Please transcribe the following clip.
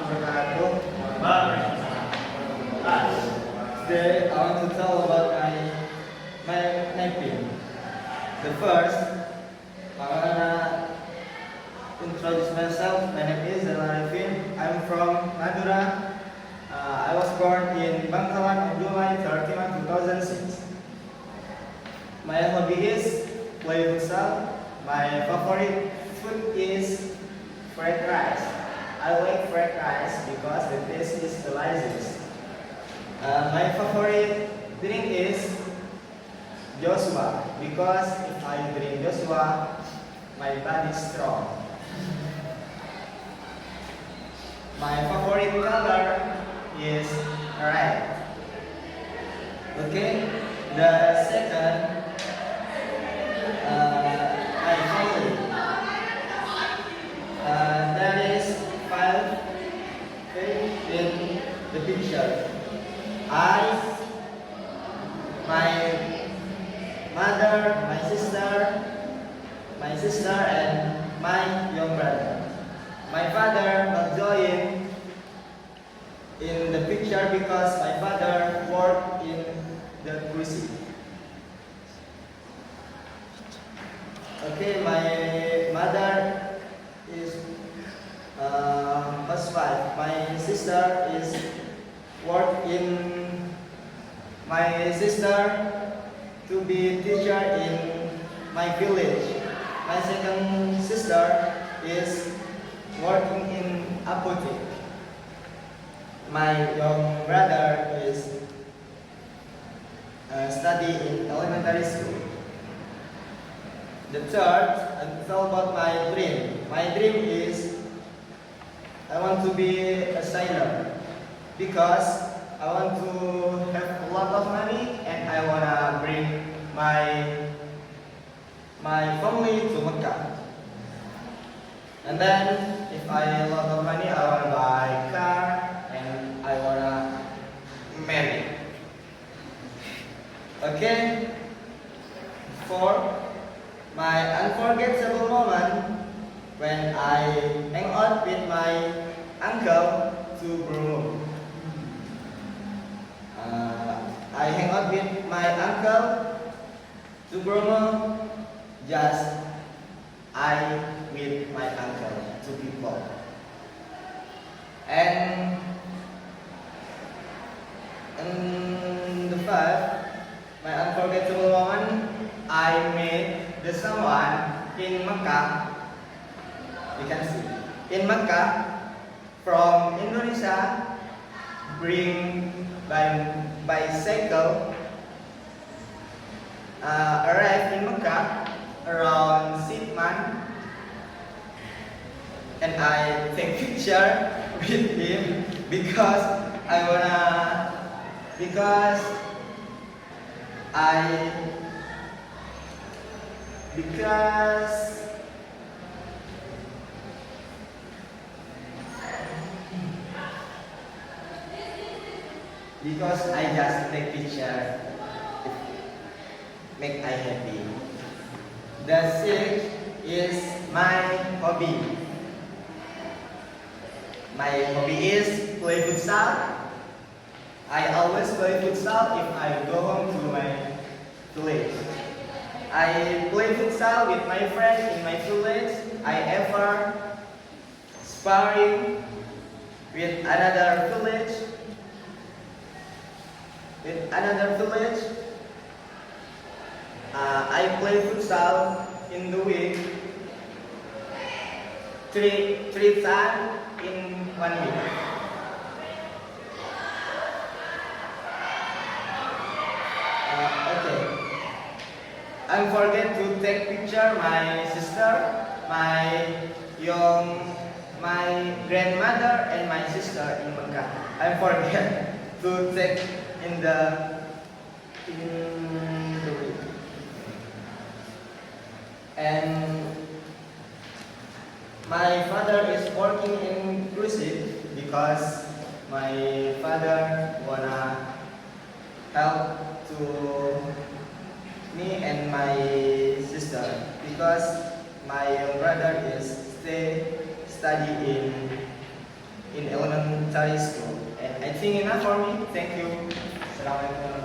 wabarakatuh. Today I want to tell about my film. The first, I wanna introduce myself. My name is Zainal Arifin. I'm from Madura. I was born in Bangkalan on July 31, 2006. My hobby is play futsal. My favorite food is fried rice. I like fried rice because the taste is delicious. My favorite drink is Joshua because if I drink Joshua, my body is strong. My favorite color is red. Okay, the second, my family. That is five in the picture. I, my mother, my sister, and my young brother. My father not join in the picture because my father worked in the cruise ship. Okay, my mother is housewife. My sister is work in my sister to be teacher in my village. My second sister is working in apotheke. My young brother is study in elementary school. The third, I tell about my dream. My dream is I want to be a sailor because I want to have a lot of money and I wanna bring my family to Mecca. And then if I have a lot of money, I wanna buy a car and I wanna marry. Okay. Four, my unforgettable moment when I hang out with my uncle to Bromo. I hang out with my uncle to Bromo, just I with my uncle, two people. And the five, my unforgettable moment, I met the someone in Mecca. You can see in Mecca from Indonesia, bring by bicycle, arrived in Mecca around 6 months, and I take picture with him because because I just take picture, make I happy. The sixth is my hobby. My hobby is play futsal. I always play futsal if I go home to my village. I play futsal with my friends in my village. I ever sparring with another village. I play futsal in the week three times in 1 week. Okay. I forget to take picture my sister, my grandmother and my sister in Mecca. I forget to take in the week. And my father is working in cruise ship because my father wanna help to me and my sister because my brother is study in elementary elementary school. And I think enough for me. Thank you. Salamat po.